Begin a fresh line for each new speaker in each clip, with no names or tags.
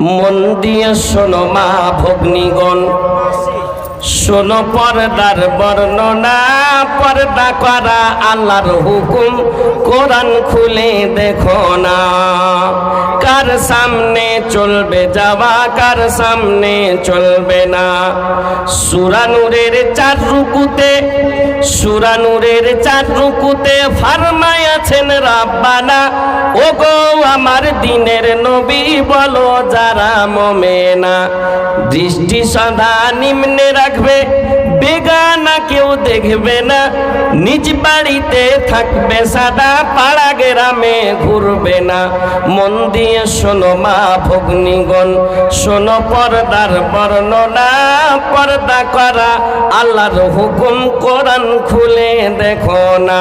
মন দিয়ে শোনো মা ভগ্নীগণ, শোনো পর্দার বর্ণনা, পর্দা করা আল্লাহর হুকুম, কোরআন খুলে দেখো না। কার সামনে চলবে যাওয়া, কার সামনে চলবে না। সূরা নূরের 4 রুকুতে, সূরা নূরের 4 রুকুতে ফরমায়াছেন রাব্বানা, ওগো আমার দিনের নবী বলো যারা মুমিনা, দৃষ্টি সদা নিম্নে রাখবে, বেগানা কেউ দেখবে না, নিজ বাড়িতে থাকবে সাদা, পাড়া গ্রামে ঘুরবে না। মন দিয়ে শোনো মা ভগ্নীগণ, শোনো পর্দার বর্ণনা, পর্দা করা আল্লাহর হুকুম, কোরআন খুলে দেখো না।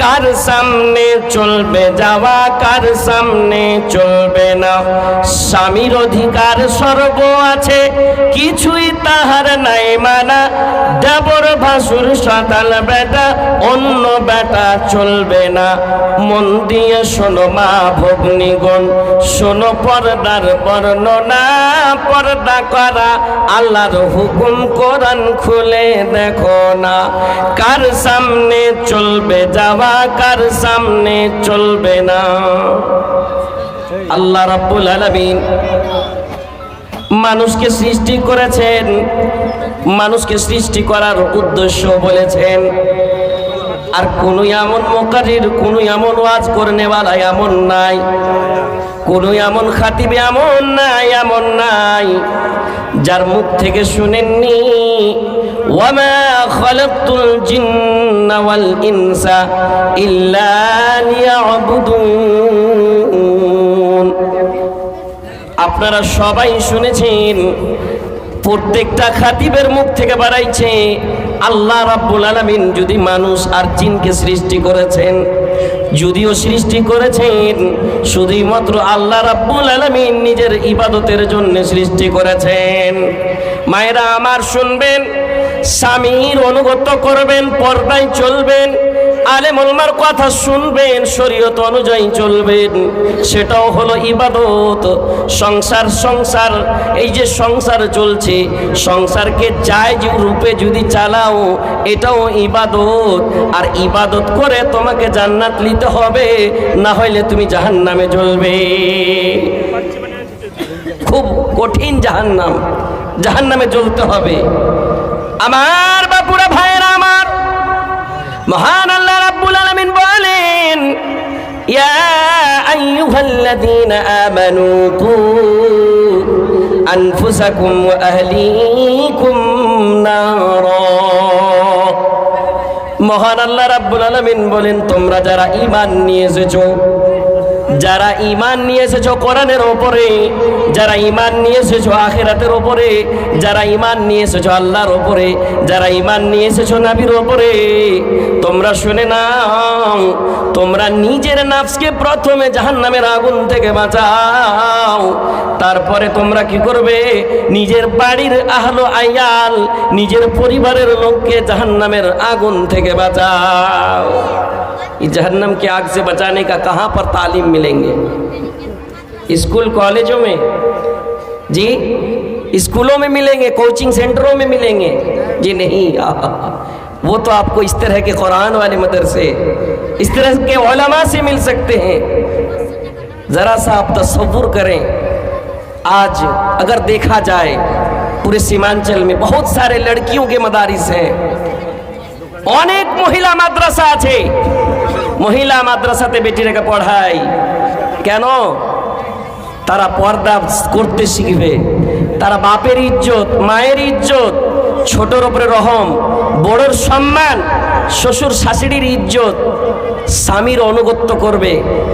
কার সামনে চলবে যাওয়া, কার সামনে চলবে না। স্বামীর অধিকার সর্ব আছে, কিছুই তাহার নাই মানা, দেবর ভাসুর সাতাল বেটা, অন্য বেটা চলবে না। মন দিয়ে শোনো মা ভগ্নীগণ, শোনো পর্দার বর্ণনা, পর্দা করা আল্লাহর হুকুম, কোরআন খুলে দেখো না। কার সামনে চলবে যাওয়া, কার সামনে চলবে না। আল্লাহ রাব্বুল আলামিন মানুষকে সৃষ্টি করেছেন, মানুষকে সৃষ্টি করার উদ্দেশ্য বলেছেন। আর কোন এমন মুকাররির, কোন এমন ওয়াজ করনেওয়ালা এমন নাই, কোন এমন খাতিব এমন নাই, এমন নাই যার মুখ থেকে শুনেননি ওয়ামা খালাকতুল জিন্না ওয়াল ইনসা ইল্লা লিয়াবুদুন। আপনারা সবাই শুনেছেন, প্রত্যেকটা খাতিবের মুখ থেকে বাড়াইছে আল্লাহ রাব্বুল আলামিন যদি মানুষ আর জিনকে সৃষ্টি করেছেন, যদিও সৃষ্টি করেছেন শুধুই মাত্র আল্লাহ রাব্বুল আলামিন নিজের ইবাদতের জন্য সৃষ্টি করেছেন। মায়েরা আমার শুনবেন, স্বামীর অনুগত করবেন, পর্দায় চলবেন, আলেম ওলামার কথা শুনবেন, শরীয়ত অনুযায়ী চলবেন, সেটাও হলো ইবাদত। সংসার, সংসার এই যে সংসার চলছে, সংসারকে জায়েজ রূপে যদি চালাও এটাও ইবাদত। আর ইবাদত করে তোমাকে জান্নাত নিতে হবে, না হইলে তুমি জাহান্নামে জ্বলবে। খুব কঠিন জাহান্নাম, জাহান্নামে জ্বলতে হবে। আমার বাপুরা ভাইয়েরা আমার, মহান আল্লাহ রাব্বুল আলামিন বলেন, ইয়া আইয়ুহাল্লাযীনা আমানু কু আনফুসাকুম ওয়া আহলিকুম নারা। মহান আল্লাহ রাব্বুল আলামিন বলেন, তোমরা যারা ঈমান নিয়ে এসেছো, যারা ঈমান নিয়ে এসেছো কোরআনের উপরে, যারা ঈমান নিয়ে এসেছো আখিরাতের উপরে, যারা ঈমান নিয়ে এসেছো আল্লাহর উপরে, যারা ঈমান নিয়ে এসেছো নবীর উপরে, তোমরা শুনে নাও, তোমরা নিজের নফসকে প্রথমে জাহান্নামের আগুন থেকে বাঁচাও। তারপরে তোমরা কি করবে? নিজের বাড়ির আহলো আয়াল, নিজের পরিবারের লোককে জাহান্নামের আগুন থেকে बाचाओ। जहन्नम की आग से बचाने का कहाँ पर तालीम मिलेंगे? स्कूल कॉलेजों में जी, स्कूलों में मिलेंगे, कोचिंग सेंटरों में मिलेंगे जी नहीं। वो तो आपको इस तरह के कुरान वाले मदरसे, इस तरह के उलमा से मिल सकते हैं। ज़रा सा आप तसव्वुर करें, आज अगर देखा जाए पूरे सीमांचल में बहुत सारे लड़कियों के मदारिस हैं, अनेक महिला माद्रासा আছে, মহিলা মাদ্রাসাতে বেটিরাকে পড়ায় কেন? তারা পর্দা করতে শিখবে, তারা বাপের ইজ্জত, মায়ের ইজ্জত, ছোটর উপরে রহম, বড়র সম্মান, শ্বশুর শাশুড়ির ইজ্জত, স্বামীর অনুগত্য করবে।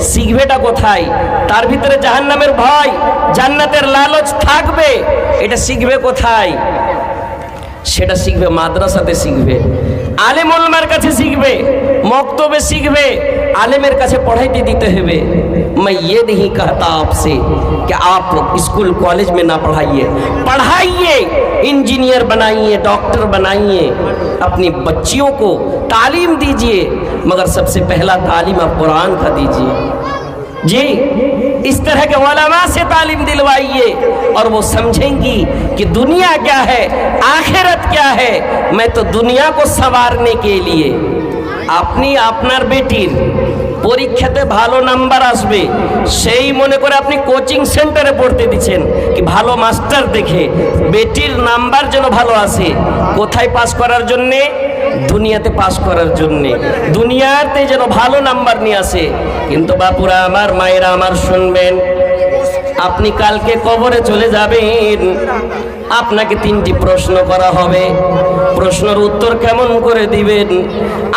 শিখবেটা কোথায়? তার ভিতরে জাহান্নামের ভয়, জান্নাতের লালচ থাকবে, এটা শিখবে কোথায়? সেটা শিখবে মাদ্রাসাতে শিখবে, आलिम उलमार काछे सीखबे, मक्तबे सीखबे, आलिमेर काछे पढ़ाइते दीते हुए। मैं ये नहीं कहता आपसे कि आप स्कूल कॉलेज में ना पढ़ाइए, पढ़ाइए, इंजीनियर बनाइए, डॉक्टर बनाइए, अपनी बच्चियों को तालीम दीजिए, मगर सबसे पहला तालीम आप कुरान का दीजिए जी। इस तरह के उलमा से तालीम दिलवाइए और वो समझेंगी कि दुनिया क्या है, आखिरत क्या है। मैं तो दुनिया को संवारने के लिए আপনি আপনার বেটির পরীক্ষাতে ভালো নাম্বার আসবে সেই মনে করে আপনি কোচিং সেন্টারে পড়তে দিচ্ছেন কি ভালো মাস্টার দেখে বেটির নাম্বার যেন ভালো আসে। কোথায় পাস করার জন্যে? দুনিয়াতে পাস করার জন্যে, দুনিয়াতে যেন ভালো নাম্বার নিয়ে আসে। কিন্তু বাপুরা আমার, মায়েরা আমার, শুনবেন, আপনি কালকে কবরে চলে যাবেন, আপনাকে 3টি প্রশ্ন করা হবে। প্রশ্নের উত্তর কেমন করে দিবেন?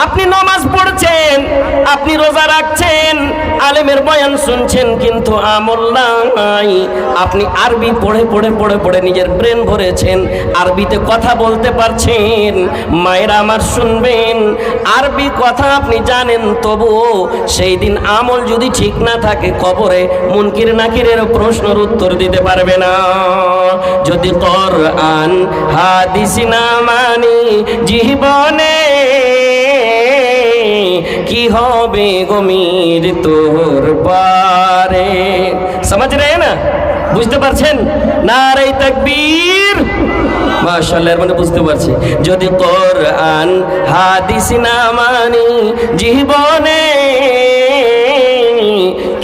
আপনি নামাজ পড়ছেন, আপনি রোজা রাখছেন, আলেমের বয়ান শুনছেন, কিন্তু আমল নাই। আপনি আরবি পড়ে পড়ে পড়ে পড়ে নিজের ব্রেন ভরেছেন, আরবিতে কথা বলতে পারছেন। মায়েরা আমার শুনবেন, আরবি কথা আপনি জানেন, তবুও সেই দিন আমল যদি ঠিক না থাকে, কবরে মুনকির নাকিরের প্রশ্নের উত্তর দিতে পারবে না। যদি কোরআন হাদিস না মানি জীবনে, কি হবে গমির তোর পারে। সমাজ রে না? বুঝতে পারছেন? নারে তাকবীর, মাশাআল্লাহ, মানে বুঝতে পারছি। যদি কোরআন হাদিস না মানি জীবনে,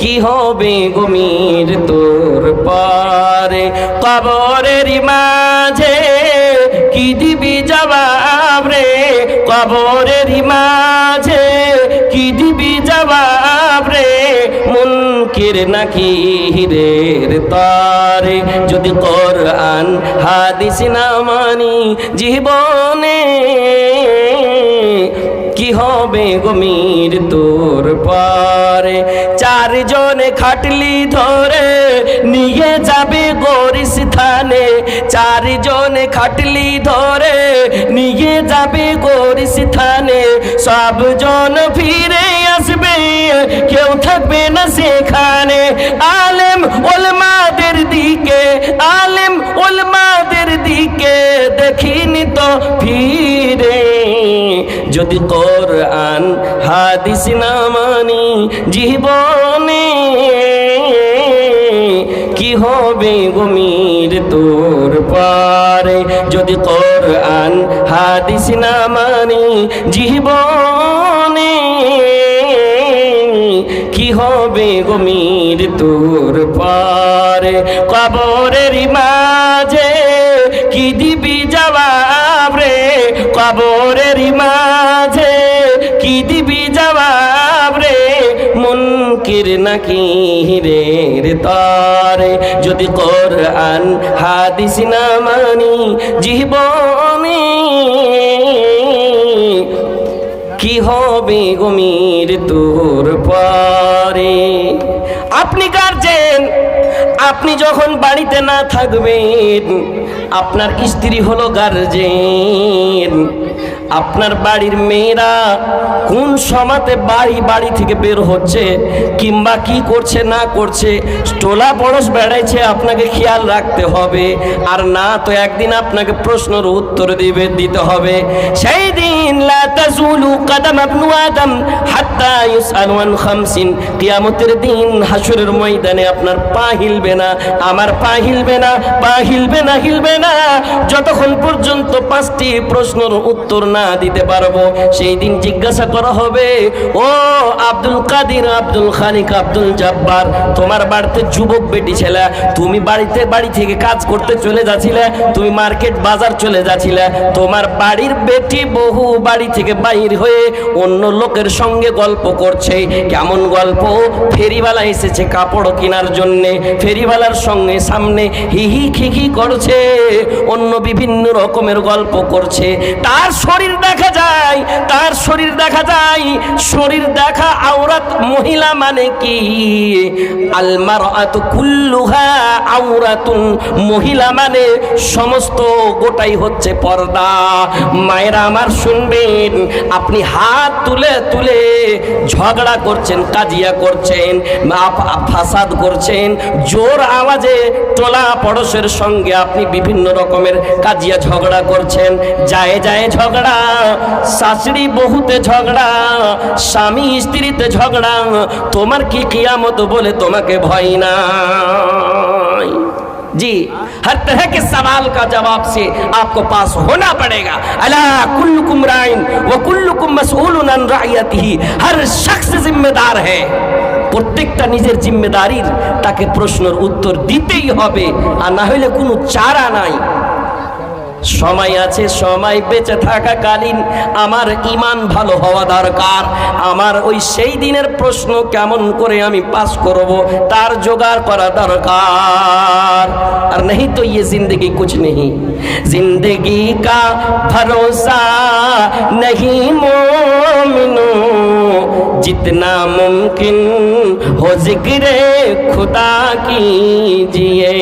কি হবে গমির তোর পারে। কবরের মাঝে কি দিবি জবাব রে, কবরের মাঝে কি দিবি জবাব রে, মুনকির নাকিরের তারে। যদি কোরআন হাদিস না মানি জীবনে, কি হবে গমির তোর পারে। 4 জনে খাটলি ধরে নিয়ে যাবে গোরস্থানে, 4 জনে খাটলি ধরে নিয়ে যাবে গোরস্থানে। সব জন ফিরে আসবে, কেউ থাকবে না সেখানে। আলেম উলমাদের দিকে, আলেম উলমাদের দিকে দেখিনি তো ফিরে। যদি কোরআন হাদিস না মানি জীবনে, কি হবে গমির তোর পারে। যদি কোরআন হাদিস না মানি জীবনে, কি হবে গমির তোর পারে। কবরের মাঝে কি দিবি জবাব রে, কবরের মাঝে কি দিবি জবাব রে, মুনকির নাকিরের তারে। যদি কোরআন হাদিস না মানি জীবনে, কি হবে গমির তোর পারে। আপনি গার্জেন, আপনি যখন বাড়িতে না থাকবেন, আপনার স্ত্রী হলো গার্জেন। আপনার বাড়ির মেয়েরা কোন সময়তে বাড়ি থেকে বের হচ্ছে কিংবা কি করছে না করছে, টোলা পড়োশ বেড়াইছে, আপনাকে খেয়াল রাখতে হবে। আর না তো একদিন আপনাকে প্রশ্নের উত্তর দিতে হবে। সেই দিন লা তাজুলু কদম ইবনু আদম হাত্তা ইউসআলু আন খামসিন, কিয়ামতের দিন হাসরের ময়দানে আপনার পা হিলবে না, আমার পা হিলবে না, পা হিলবে না, হিলবে না, যতক্ষণ পর্যন্ত 5টি প্রশ্নের উত্তর না দিতে পারবো। সেই দিন জিজ্ঞাসা করা হবে, ও আব্দুল কাদির, আব্দুল খালিক, আব্দুল জব্বার, তোমার বাড়িতে যুবক বেটি ছেলে, তুমি বাড়ি থেকে কাজ করতে চলে যাচ্ছিলে, তুমি মার্কেট বাজার চলে যাচ্ছিলে, তোমার বাড়ির বেটি বহু বাড়ি থেকে বাইর হয়ে অন্য লোকের সঙ্গে গল্প করছে। কেমন গল্প? ফেরিওয়ালা এসেছে কাপড় কেনার জন্যে, ফেরিওয়ালার সঙ্গে সামনে হিহি খিখি করছে, অন্য বিভিন্ন রকমের গল্প করছে। তার শরীর দেখা যায়, তার শরীর দেখা যায়। শরীর দেখা আওরাত, মহিলা মানে কি? আল মারআতু কুল্লুহা আওরাতুন, মহিলা মানে সমস্ত গোটাই হচ্ছে পর্দা। মায়েরা আমার শুনবেন, আপনি হাত তুলে তুলে ঝগড়া করছেন, কাজিয়া করছেন, ফাসাদ করছেন, জোর আওয়াজে টোলা পড়োশের সঙ্গে আপনি বিভিন্ন রকমের কাজিয়া ঝগড়া করছেন। যায় যায় ঝগড়া, শাশুড়ি বহুতে ঝগড়া, স্বামী স্ত্রীতে ঝগড়া, তোমার কি কিয়ামত বলে তোমাকে ভয় নাই? जी, हर तरह के सवाल का जवाब से आपको पास होना पड़ेगा। अला कुल्लुकुम राइन व कुल्लुकुम मसऊलुन अन राइयतिही, हर शख्स जिम्मेदार है। প্রত্যেকটা নিজের জিম্মেদারির তাকে প্রশ্নের উত্তর দিতেই হবে, আর না হলে কোনো চারা নাই। সময় আছে, সময় বেঁচে থাকাকালীন আমার ঈমান ভালো হওয়া দরকার। আমার ওই সেই দিনের প্রশ্ন কেমন করে আমি পাস করব তার জোগাড় করা দরকার। আর नहीं तो ये जिंदगी कुछ नहीं, जिंदगी का भरोसा नहीं मोमिनों, जितना मुमकिन हो जिक्र खुदा कीजिए।